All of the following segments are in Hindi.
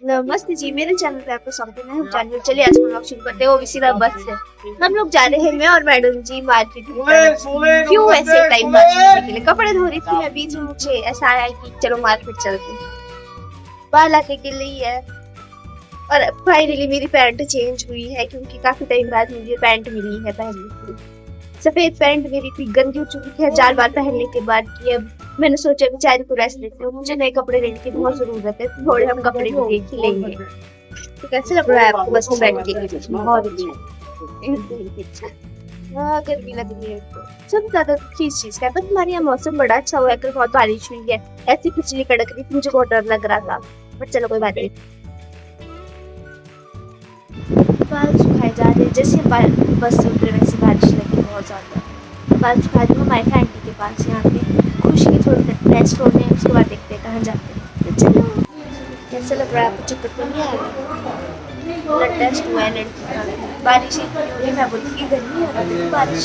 नमस्ते जी, मेरे चैनल पे आपको स्वागत है। मैं हूं जानवी। चलिए आज हम लोग शुरू करते हैं, वो भी सीधा बस से। हम लोग जा रहे हैं, मैं और मैडम जी मार्केट की तरफ। क्यों ऐसे टाइम पास करने के लिए? कपड़े धो रही थी मैं, बीच में मुझे ऐसा आया कि चलो मार्केट चलते हैं। बाल लाने के लिए है। और फाइनली मेरी पैंट चेंज हुई है क्योंकि काफी टाइम बाद मुझे पैंट मिली है पहनने के लिए। सफेद पैंट मेरी थी, गंदी हो चुकी थी 1000 बार पहनने के बाद की। अब मैंने सोचा बेचारी को रेस्ट देते हो, मुझे नए कपड़े लेने की बहुत जरूरत है, थोड़े हम कपड़े भी देख ही लेंगे। तो कैसे लग रहा है आपको बस में बैठ के? बहुत अच्छा। हाँ, गर्मी लग रही है तो सब ज्यादा चीज का है। पर हमारे यहाँ मौसम बड़ा अच्छा हुआ है, कल बहुत बारिश हुई है, ऐसी बिजली कड़क रही थी, मुझे बहुत डर लग रहा था। बट चलो कोई बात नहीं। बाल सुखाए जा रहे हैं, जैसे बस से उतरे वैसे बारिश लगी बहुत ज़्यादा। बाल सुखा दी हूँ माइका आंटी के पास, यहाँ पे खुशी के थोड़ी देर रेस्ट होने हैं, उसके बाद देखते हैं कहाँ जाते हैं। तो चलो, कैसा लग रहा है आपको? चक्कर तो नहीं आ रहा? ब्लड टेस्ट हुआ है लड़की का। बारिश इतनी हो रही है, मैं बोलती कि गर्मी हो रही है, बारिश।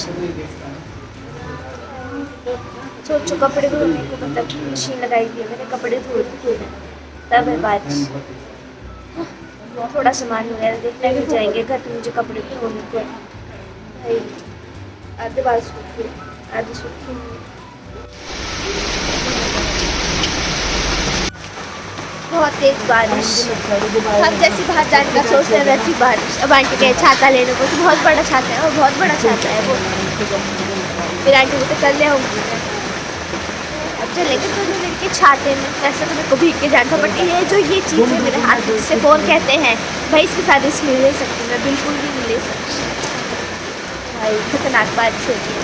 सोचो कपड़े धोने को मतलब मशीन लगाई थी मैंने, कपड़े धो दिए तब है बारिश। थोड़ा सामान वगैरह देखने भी जाएंगे घर पे, मुझे कपड़े धोने को है भाई। आधे बाल सूखे, आधे सूखे। बहुत तेज बारिश। हम जैसी बाहर जाने का सोचते हैं वैसी बारिश। अब आंटी कहे छाता लेने को, तो बहुत बड़ा छाता है, और बहुत बड़ा छाता है वो। फिर आंटी को तो कर ले आऊँगी। अब चलेंगे दोनों मिलके छाते में। वैसे तो मेरे को भीग के जाना था, बट ये जो ये चीज़ है मेरे हाथ में, जिसे फ़ोन कहते हैं भाई, इसके साथ इसमें ले सकती, मैं बिल्कुल भी नहीं ले सकती भाई। खतरनाक बारिश हो रही है,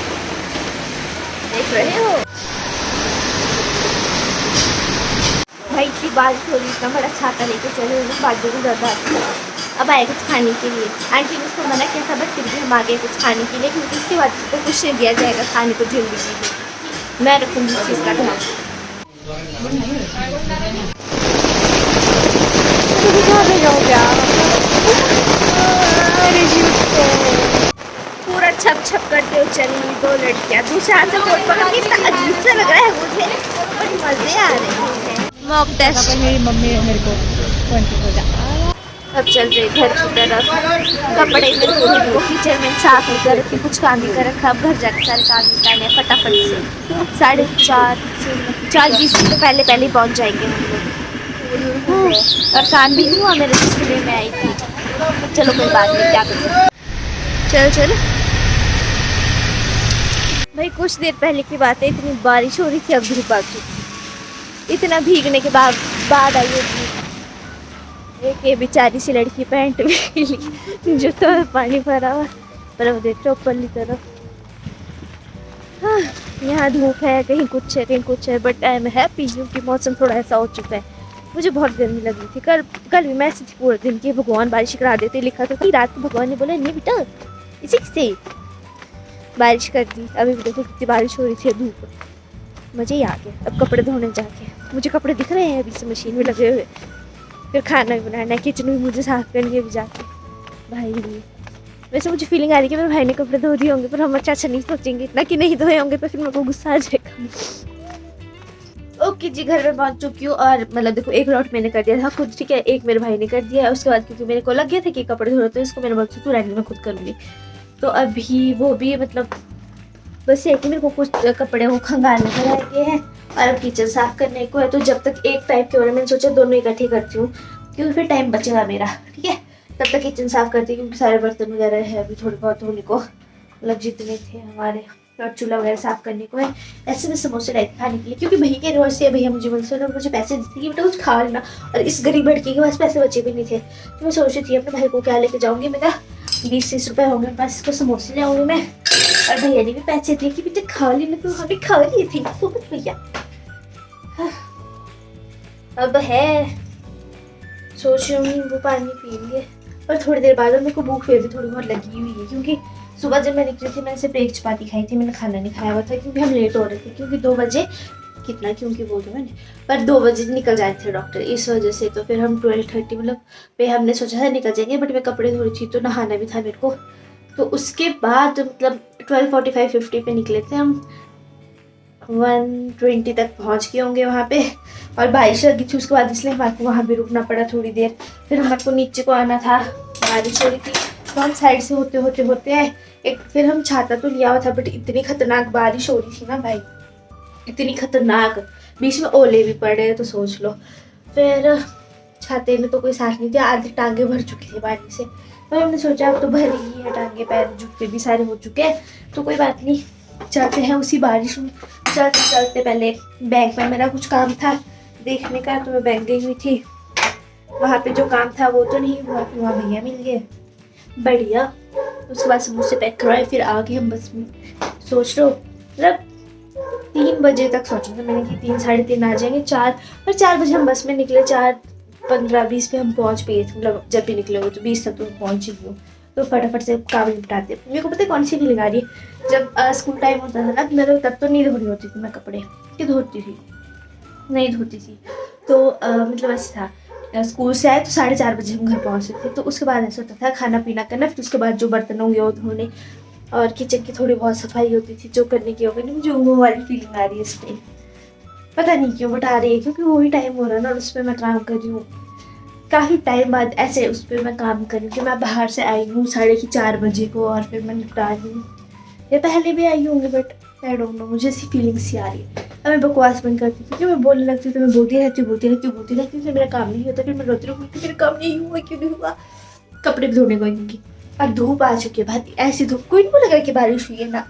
देख रहे हो भाई। इतनी बारिश हो रही, इतना बड़ा छाता लेके चले हुए, बाजू में ज़्यादा अब आए कुछ खाने के लिए। आंटी ने उसको मना किया था, बट फिर भी हम आ गए कुछ खाने के लिए, क्योंकि इसके बाद तो कुछ नहीं दिया जाएगा खाने को जल्दी के लिए। मैं रखूँगी इस चीज़ का ध्यान। पूरा छप छप करते हुए चली दो लड़कियां, दूसरे हाथ से कोट पकड़ के। इतना अजीब सा लग रहा है मुझे, बड़ी मजे आ रहे हैं। Mock test. मेरी मम्मी ने मेरे को 20 को जा। अब चल रहे घर की तरफ। कपड़े में धोने को किचन में साफ नहीं कर रखी, कुछ काम नहीं कर रखा। अब घर जाके सारे काम निकालने हैं फटाफट से। 4:30 से पहले पहले पहुंच जाएंगे हम लोग। और काम भी नहीं हुआ मेरे, जिसके लिए मैं आई थी। चलो कोई बात नहीं, क्या कर सकते। चल चल भाई, कुछ देर पहले की बात है, इतनी बारिश हो रही थी, अब धूप आ चुकी थी। इतना भीगने के बाद आई है धूप। एक ये बेचारी सी लड़की पैंट भी गीली, जूतों में पानी भरा हुआ। पर अब देख लो ऊपरली तरफ, हाँ यहाँ धूप है, कहीं कुछ है कहीं कुछ है। बट आई एम हैप्पी क्योंकि मौसम थोड़ा ऐसा हो चुका है। मुझे बहुत गर्मी लग रही थी। कल भी मैं थी पूरे दिन की भगवान बारिश करा देते, लिखा था कि रात को भगवान ने बोला नहीं बेटा इसी से बारिश कर दी। अभी भी देखो कितनी बारिश हो रही थी, धूप, मज़े ही आ गए। अब कपड़े धोने जाके, मुझे कपड़े दिख रहे हैं अभी से मशीन में लगे हुए। फिर खाना भी बनाना है, किचन भी मुझे साफ करनी है अभी जाके भाई। वैसे मुझे फीलिंग आ रही है कि मेरे भाई ने कपड़े धो दिए होंगे, पर हम अच्छा नहीं सोचेंगे इतना कि नहीं धोए होंगे, तो फिर मेरे को गुस्सा आ जाएगा। ओके जी, घर में पहुंच चुकी हूँ। और मतलब देखो, एक लॉट मैंने कर दिया था खुद, ठीक है, एक मेरे भाई ने कर दिया है। उसके बाद क्योंकि मेरे को लग गया था कि कपड़े धो रहे, तो इसको मैंने बोला तू रहने, मैं खुद करूँगी। तो अभी वो भी मतलब बस ये कि मेरे को कुछ कपड़े वो खंगालने को रह गए हैं, और अब किचन साफ करने को है। तो जब तक एक टाइप के हो रहे, मैंने सोचा दोनों इकट्ठे करती हूँ, क्योंकि फिर टाइम बचेगा मेरा, ठीक है। तब तक किचन साफ करती हूँ, क्योंकि सारे बर्तन वगैरह है अभी थोड़े बहुत धोने को, मतलब जितने थे हमारे, और चूल्हा वगैरह साफ करने को है। ऐसे में समोसे लाए खाने के लिए, क्योंकि भैया के रोज से भैया मुझे मुझे पैसे देते कि बेटा कुछ खा लेना, और इस गरीब लड़की के पास पैसे बचे भी नहीं थे। तो मैं सोच रही थी अपने भाई को क्या लेके जाऊँगी। मेरा 20-30 रुपये होंगे मेरे पास, इसको समोसे ले आऊँगी मैं। और भैया ने भी पैसे दिए कि बेटा खा लेना, तो हमें खा लिए थे तो कुछ भैया। अब है सोच रही हूँ नींबू पानी पी लिए, और थोड़ी देर बाद मेरे को भूख फिर भी थोड़ी बहुत लगी हुई है, क्योंकि सुबह जब मैं निकली थी मैंने सिर्फ एक चपाती खाई थी, मैंने खाना नहीं खाया हुआ था, क्योंकि हम लेट हो रहे थे। क्योंकि 2 बजे कितना क्योंकि बोल रहा मैंने, पर 2 बजे निकल जाए थे डॉक्टर, इस वजह से। तो फिर हम 12:30 मतलब पे हमने सोचा था निकल जाएंगे, बट मैं कपड़े धो रही थी तो नहाना भी था मेरे को। तो उसके बाद मतलब 12:45-50 पे निकले थे हम। 1:20 तक पहुंच गए होंगे वहाँ पे, और बारिश लगी थी उसके बाद, इसलिए हमारे को वहाँ भी रुकना पड़ा थोड़ी देर। फिर हमारे को नीचे को आना था, बारिश हो रही थी, तो हम साइड से होते आए। एक फिर हम छाता तो लिया हुआ था, बट इतनी खतरनाक बारिश हो रही थी ना भाई, इतनी खतरनाक, बीच में ओले भी पड़ रहे, तो सोच लो। फिर छाते में तो कोई साथ नहीं थे, आधी टांगे भर चुकी थी पानी से, पर हमने सोचा अब तो भर ही है टांगे, पैर जूते भी सारे हो चुके हैं, तो कोई बात नहीं, चलते हैं उसी बारिश में। चलते चलते पहले बैंक में मेरा कुछ काम था देखने का, तो मैं बैंक गई हुई थी, वहाँ पे जो काम था वो तो नहीं हुआ, फिर वहाँ भैया मिल गए, बढ़िया। उसके बाद समोसे पैक करवाए, फिर आ गए हम बस में। सोच लो मतलब 3 बजे तक सोचा था मैंने कि 3 साढ़े 3 आ जाएंगे, 4 बजे हम बस में निकले, 4:15-20 पे हम पहुंच भी गए थे, मतलब जब भी निकले हो तो 20 तक तो पहुंच ही गए। तो फटाफट से काम निपटाते। मेरे को पता है कौन सी फीलिंग आ रही है, जब स्कूल टाइम होता था ना मेरे, तब तो नहीं धो रही होती थी मैं कपड़े, कि धोती थी नहीं धोती थी, तो मतलब ऐसा था, स्कूल से आए तो 4:30 बजे हम घर पहुँचते थे, तो उसके बाद ऐसा होता था खाना पीना करना, फिर उसके बाद जो बर्तन होंगे वो धोने, और किचन की थोड़ी बहुत सफाई होती थी जो करने की हो गई। मुझे वो वाली फीलिंग आ रही है इसमें, पता नहीं क्यों बट आ रही है, क्योंकि वही टाइम हो रहा है ना, और उस पर मैं काम कर रही हूँ काफ़ी टाइम बाद, ऐसे उस पर मैं काम कर रही हूँ कि मैं बाहर से आई हूँ 4:30 बजे को, और फिर मैं निपटा रही हूँ, या पहले भी आई होंगी, बट आई डोंट नो, मुझे ऐसी फीलिंग सी आ रही है। अब मैं बकवास बंद करती थी, क्योंकि मैं बोलने लगती हूँ तो मैं बोलती रहती हूँ, फिर मेरा काम नहीं होता, फिर मैं रोती रहूँगी कि मेरा काम नहीं हुआ, क्यों नहीं हुआ। कपड़े भी धोने को क्योंकि अब धूप आ चुकी है भाई, ऐसी धूप कोई नहीं बोलेगा कि बारिश हुई है ना,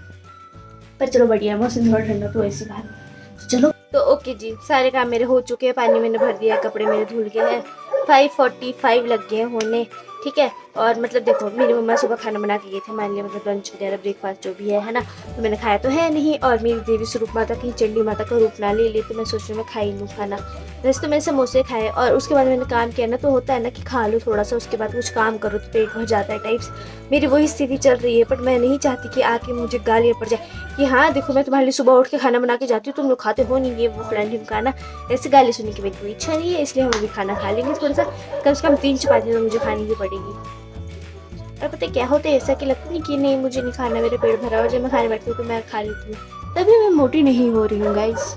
पर चलो बढ़िया मौसम थोड़ा ठंडा तो ऐसी बाहर, तो चलो। तो ओके जी, सारे काम मेरे हो चुके हैं, पानी मैंने भर दिया है, कपड़े मेरे धुल गए हैं, 5:45 लग गए हैं होने, ठीक है। और मतलब देखो मेरी मम्मा सुबह खाना बना के गई थी हमारे लिए, मतलब लंच वगैरह ब्रेकफास्ट जो भी है ना, तो मैंने खाया तो है नहीं, और मेरी देवी स्वरूप माता की चंडी माता का रूप ना ले ली, तो मैं सोच रही हूँ मैं खा ही लूँ खाना। वैसे तो मैंने समोसे खाए, और उसके बाद मैंने काम किया ना, तो होता है ना कि खा लो थोड़ा सा, उसके बाद कुछ काम करो तो पेट भर जाता है टाइप्स, मेरी वही स्थिति चल रही है। बट मैं नहीं चाहती कि आके मुझे गालियाँ पड़ जाए कि हाँ देखो मैं तुम्हारे लिए सुबह उठ के खाना बना के जाती हूँ, तुम लोग खाते हो नहीं, ये वो फलान ढिमकाना, ऐसे गाली सुनने की मेरी कोई इच्छा नहीं है, इसलिए हम अभी खाना खा लेंगे थोड़ा सा, कम से कम 3 चपाती तो मुझे खानी ही पड़ेगी। और पता है क्या होता है, ऐसा कि लगता नहीं कि नहीं मुझे नहीं खाना, मेरे पेट भरा, और जब मैं खाने बैठती हूँ तो मैं खा लेती हूँ, तभी मैं मोटी नहीं हो रही हूँ गाइस,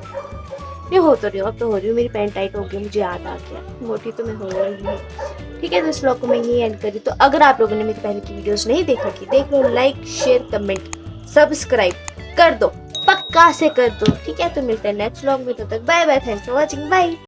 मैं हो तो रही हूँ, अब तो हो रही हूँ, मेरी पैंट टाइट हो गई, मुझे याद आ गया, मोटी तो मैं हो रही हूँ। ठीक है, तो इस ब्लॉग को मैं यही एंड करी। तो अगर आप लोगों ने मेरी पहले की वीडियोस नहीं देख रखी, देख लो, लाइक शेयर कमेंट सब्सक्राइब कर दो, पक्का से कर दो, ठीक है। तो मिलते हैं नेक्स्ट ब्लॉग में, तब तक bye bye, thanks for watching, bye.